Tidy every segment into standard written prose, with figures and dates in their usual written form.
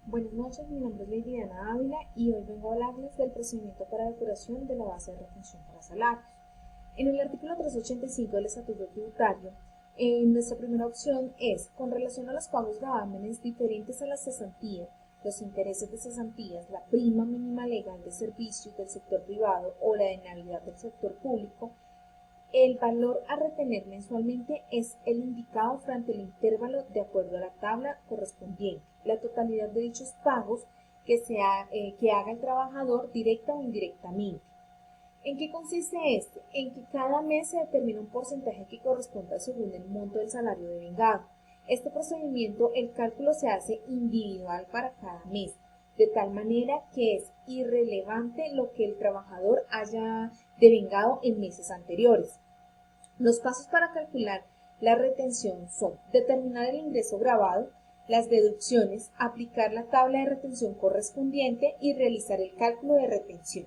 Buenas noches, mi nombre es Lady Diana Ávila y hoy vengo a hablarles del procedimiento para depuración de la base de retención para salarios. En el artículo 385 del Estatuto Tributario, nuestra primera opción es, con relación a los pagos gravámenes diferentes a las cesantías, los intereses de cesantías, la prima mínima legal de servicios del sector privado o la de Navidad del sector público, el valor a retener mensualmente es el indicado frente al intervalo de acuerdo a la tabla correspondiente. La totalidad de dichos pagos que haga el trabajador directa o indirectamente. ¿En qué consiste este? En que cada mes se determina un porcentaje que corresponda según el monto del salario devengado. Este procedimiento, el cálculo se hace individual para cada mes, de tal manera que es irrelevante lo que el trabajador haya devengado en meses anteriores. Los pasos para calcular la retención son determinar el ingreso grabado, las deducciones, aplicar la tabla de retención correspondiente y realizar el cálculo de retención.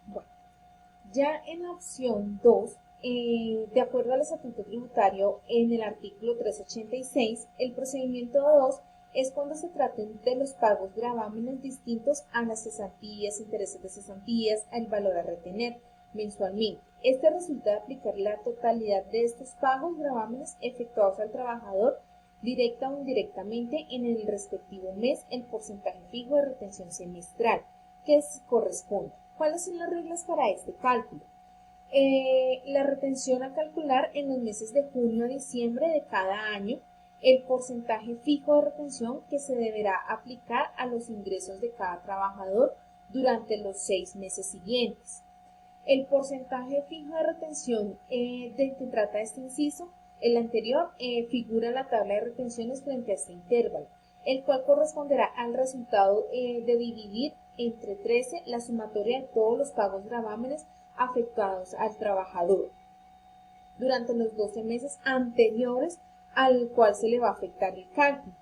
Bueno, ya en la opción 2, de acuerdo al Estatuto Tributario, en el artículo 386, el procedimiento 2 es cuando se traten de los pagos gravámenes distintos a las cesantías, intereses de cesantías, al valor a retener mensualmente. Este resulta de aplicar la totalidad de estos pagos gravámenes efectuados al trabajador directa o indirectamente en el respectivo mes el porcentaje fijo de retención semestral que corresponde. ¿Cuáles son las reglas para este cálculo? La retención a calcular en los meses de junio a diciembre de cada año, el porcentaje fijo de retención que se deberá aplicar a los ingresos de cada trabajador durante los 6 meses siguientes. El porcentaje fijo de retención del que trata este inciso, el anterior, figura en la tabla de retenciones frente a este intervalo, el cual corresponderá al resultado de dividir entre 13 la sumatoria de todos los pagos gravámenes afectados al trabajador durante los 12 meses anteriores al cual se le va a afectar el cálculo.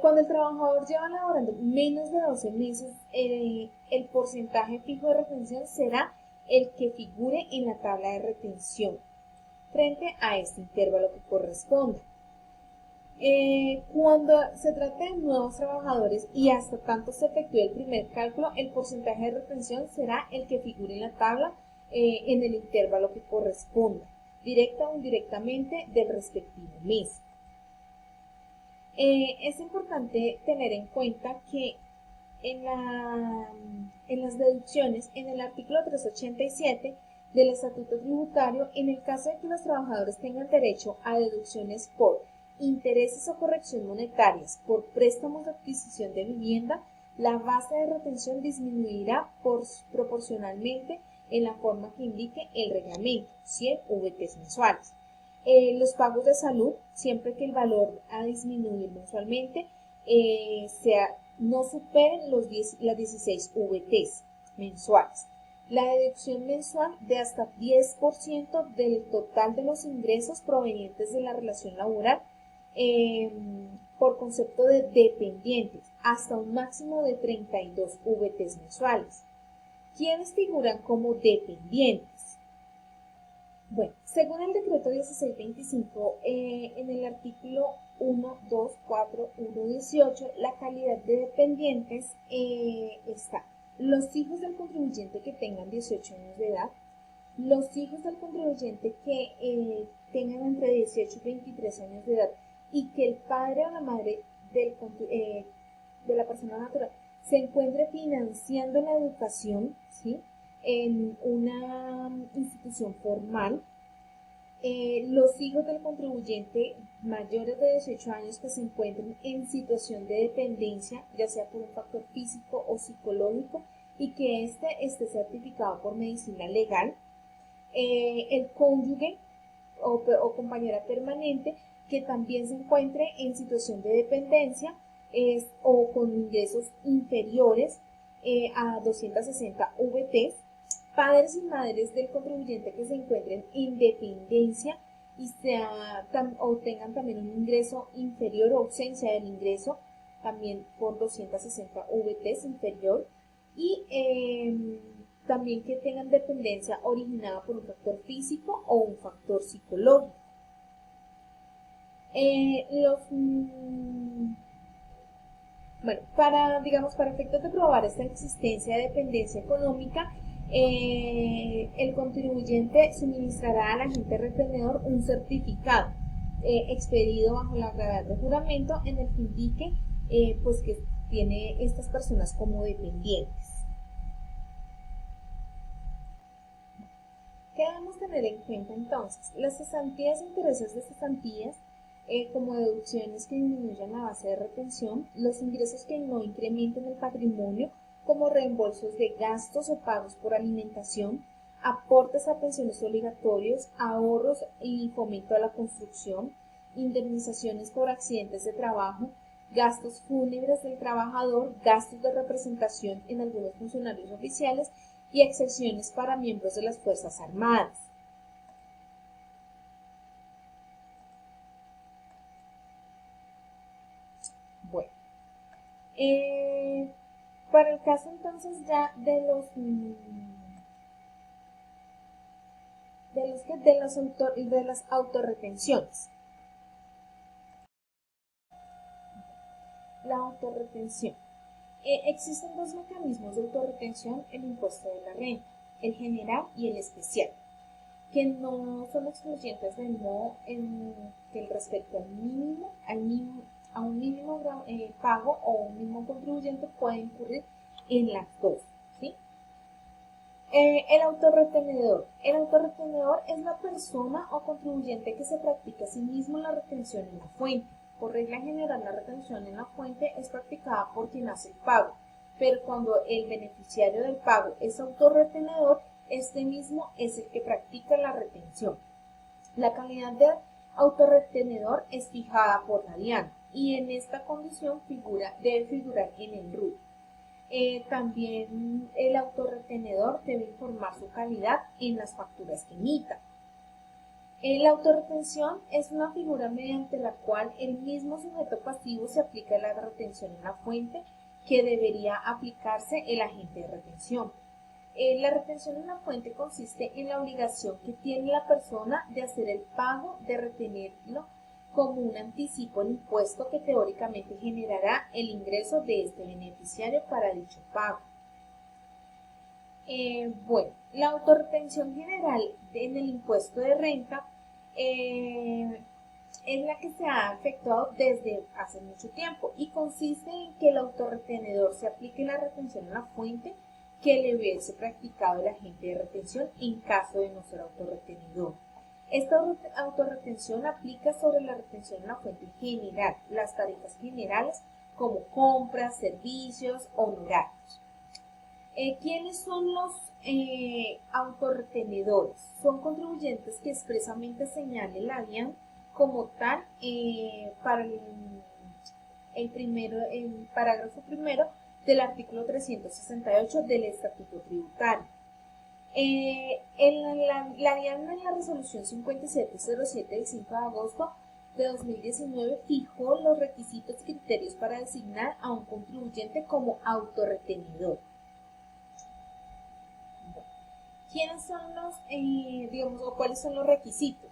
Cuando el trabajador lleva laborando menos de 12 meses, el porcentaje fijo de retención será el que figure en la tabla de retención frente a este intervalo que corresponda. Cuando se trate de nuevos trabajadores y hasta tanto se efectúe el primer cálculo, el porcentaje de retención será el que figure en la tabla en el intervalo que corresponda, directa o indirectamente del respectivo mes. Es importante tener en cuenta que en las deducciones, en el artículo 387 del Estatuto Tributario, en el caso de que los trabajadores tengan derecho a deducciones por intereses o corrección monetarias por préstamos de adquisición de vivienda, la base de retención disminuirá proporcionalmente en la forma que indique el reglamento, 100 VTs mensuales. Los pagos de salud, siempre que el valor a disminuir mensualmente no superen las 16 VTs mensuales. La deducción mensual de hasta 10% del total de los ingresos provenientes de la relación laboral por concepto de dependientes, hasta un máximo de 32 VTs mensuales. ¿Quiénes figuran como dependientes? Bueno, según el decreto 1625, en el artículo 1, 2, 4, 1, 18, la calidad de dependientes está los hijos del contribuyente que tengan 18 años de edad, los hijos del contribuyente que tengan entre 18 y 23 años de edad y que el padre o la madre de la persona natural se encuentre financiando la educación, ¿sí?, en una institución formal, los hijos del contribuyente mayores de 18 años que se encuentren en situación de dependencia, ya sea por un factor físico o psicológico, y que éste esté certificado por medicina legal, el cónyuge o compañera permanente que también se encuentre en situación de dependencia o con ingresos inferiores a 260 VTs, padres y madres del contribuyente que se encuentren en dependencia y o tengan también un ingreso inferior o ausencia del ingreso también por 260 VTs inferior, y también que tengan dependencia originada por un factor físico o un factor psicológico. Bueno, digamos, para efectos de probar esta existencia de dependencia económica, el contribuyente suministrará al agente retenedor un certificado expedido bajo la gravedad de juramento en el que indique pues que tiene estas personas como dependientes. ¿Qué debemos tener en cuenta entonces? Las cesantías e intereses de cesantías, como deducciones que disminuyan la base de retención, los ingresos que no incrementen el patrimonio, como reembolsos de gastos o pagos por alimentación, aportes a pensiones obligatorios, ahorros y fomento a la construcción, indemnizaciones por accidentes de trabajo, gastos fúnebres del trabajador, gastos de representación en algunos funcionarios oficiales y excepciones para miembros de las Fuerzas Armadas. Bueno, para el caso entonces ya de las autorretenciones. La autorretención. Existen dos mecanismos de autorretención en el impuesto de la renta, el general y el especial, que no son excluyentes del modo en que respecto a un mínimo pago o un mínimo contribuyente puede incurrir en las dos. ¿Sí? El autorretenedor. El autorretenedor es la persona o contribuyente que se practica a sí mismo la retención en la fuente. Por regla general, la retención en la fuente es practicada por quien hace el pago, pero cuando el beneficiario del pago es autorretenedor, este mismo es el que practica la retención. La calidad de autorretenedor es fijada por la DIAN y en esta condición debe figurar en el RUT. También el autorretenedor debe informar su calidad en las facturas que emita. La autorretención es una figura mediante la cual el mismo sujeto pasivo se aplica la retención en la fuente que debería aplicarse el agente de retención. La retención en la fuente consiste en la obligación que tiene la persona de hacer el pago de retenerlo como un anticipo al impuesto que teóricamente generará el ingreso de este beneficiario para dicho pago. Bueno, la autorretención general en el impuesto de renta es la que se ha efectuado desde hace mucho tiempo y consiste en que el autorretenedor se aplique la retención en la fuente que le hubiese practicado el agente de retención en caso de no ser autorretenedor. Esta autorretención aplica sobre la retención en la fuente general, las tarifas generales como compras, servicios, honorarios. ¿Quiénes son los autorretenedores? Son contribuyentes que expresamente señale la DIAN como tal para el parágrafo primero del artículo 368 del Estatuto Tributario. La DIAN en la resolución 5707 del 5 de agosto de 2019 fijó los requisitos y criterios para designar a un contribuyente como autorretenedor. ¿Quiénes son o cuáles son los requisitos?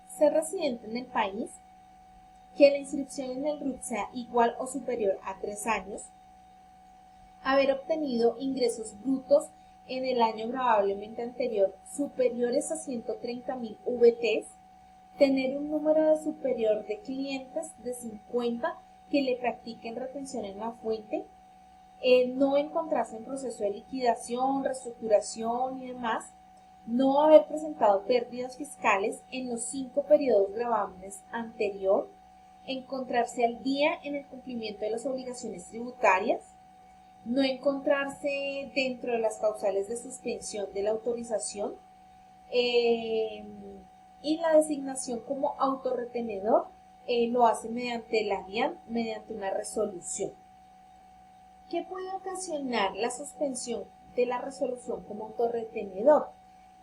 Ser residente en el país, que la inscripción en el RUT sea igual o superior a 3 años, haber obtenido ingresos brutos en el año gravablemente anterior superiores a 130.000 VTs, tener un número superior de clientes de 50 que le practiquen retención en la fuente, no encontrarse en proceso de liquidación, reestructuración y demás, no haber presentado pérdidas fiscales en los 5 periodos gravables anterior, encontrarse al día en el cumplimiento de las obligaciones tributarias, no encontrarse dentro de las causales de suspensión de la autorización y la designación como autorretenedor lo hace mediante la DIAN, mediante una resolución. ¿Qué puede ocasionar la suspensión de la resolución como autorretenedor?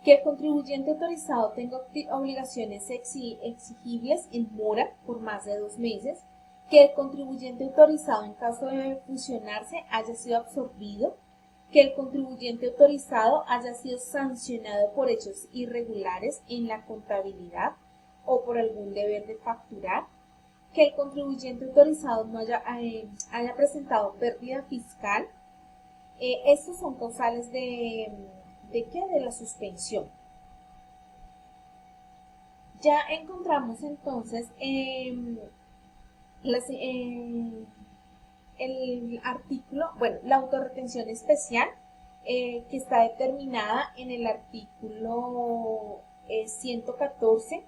Que el contribuyente autorizado tenga obligaciones exigibles en mora por más de 2 meses, que el contribuyente autorizado en caso de fusionarse haya sido absorbido, que el contribuyente autorizado haya sido sancionado por hechos irregulares en la contabilidad o por algún deber de facturar, que el contribuyente autorizado no haya presentado pérdida fiscal. Estos son causales ¿de qué? De la suspensión. Ya encontramos entonces el artículo, bueno, la autorretención especial, que está determinada en el artículo 114,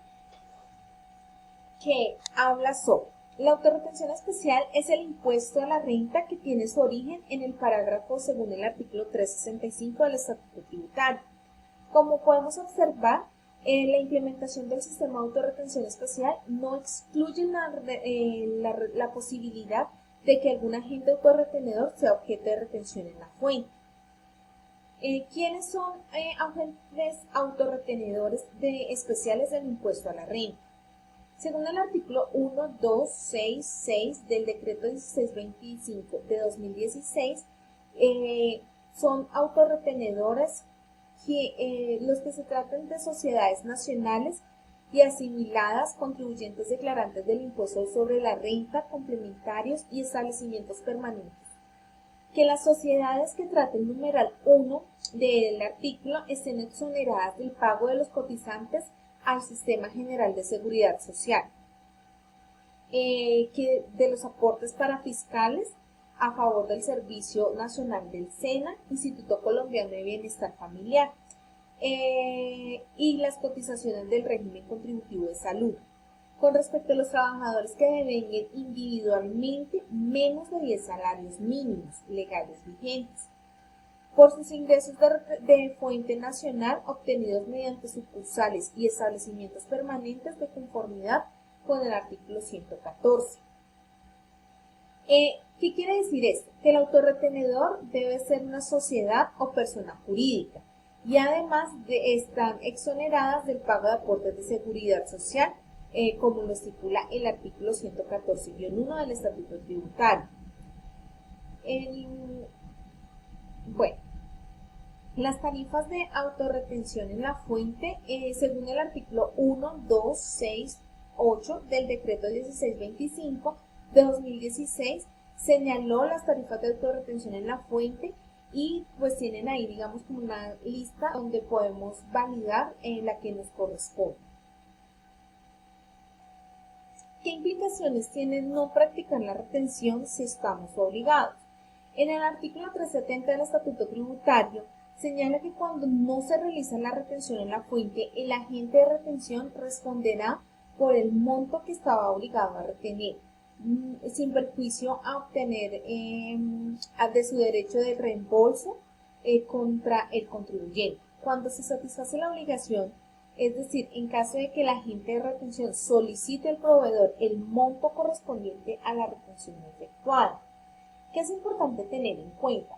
que habla sobre la autorretención especial. Es el impuesto a la renta que tiene su origen en el parágrafo según el artículo 365 del Estatuto Tributario. Como podemos observar, la implementación del sistema de autorretención especial no excluye la posibilidad de que algún agente autorretenedor sea objeto de retención en la fuente. ¿Quiénes son agentes autorretenedores especiales del impuesto a la renta? Según el artículo 1266 del decreto 1625 de 2016, son autorretenedores los que se tratan de sociedades nacionales y asimiladas, contribuyentes declarantes del impuesto sobre la renta, complementarios y establecimientos permanentes. Que las sociedades que trata el numeral 1 del artículo estén exoneradas del pago de los cotizantes al Sistema General de Seguridad Social, que de los aportes parafiscales a favor del Servicio Nacional del SENA, Instituto Colombiano de Bienestar Familiar, y las cotizaciones del régimen contributivo de salud. Con respecto a los trabajadores que devenguen individualmente menos de 10 salarios mínimos legales vigentes, por sus ingresos de fuente nacional obtenidos mediante sucursales y establecimientos permanentes de conformidad con el artículo 114. ¿Qué quiere decir esto? Que el autorretenedor debe ser una sociedad o persona jurídica y además están exoneradas del pago de aportes de seguridad social, como lo estipula el artículo 114-1 del Estatuto Tributario. Bueno, las tarifas de autorretención en la fuente, según el artículo 1, 2, 6, 8 del decreto 1625 de 2016, señaló las tarifas de autorretención en la fuente y pues tienen ahí, digamos, como una lista donde podemos validar la que nos corresponde. ¿Qué implicaciones tiene no practicar la retención si estamos obligados? En el artículo 370 del Estatuto Tributario señala que cuando no se realiza la retención en la fuente, el agente de retención responderá por el monto que estaba obligado a retener, sin perjuicio a obtener de su derecho de reembolso contra el contribuyente. Cuando se satisface la obligación, es decir, en caso de que el agente de retención solicite al proveedor el monto correspondiente a la retención efectuada. ¿Qué es importante tener en cuenta?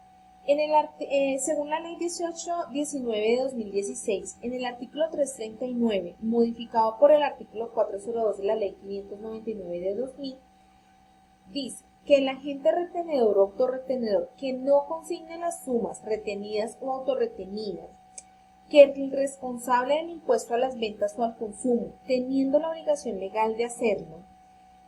Según la Ley 1819 de 2016, en el artículo 339, modificado por el artículo 402 de la Ley 599 de 2000, dice que el agente retenedor o autorretenedor que no consigne las sumas retenidas o autorretenidas, que el responsable del impuesto a las ventas o al consumo, teniendo la obligación legal de hacerlo,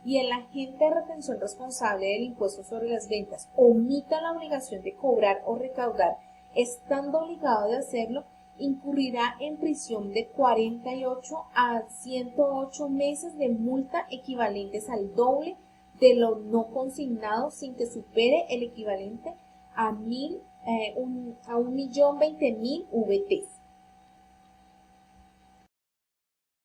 y el agente de retención responsable del impuesto sobre las ventas omita la obligación de cobrar o recaudar, estando obligado de hacerlo, incurrirá en prisión de 48 a 108 meses de multa equivalentes al doble de lo no consignado sin que supere el equivalente a 1.020.000 VTs.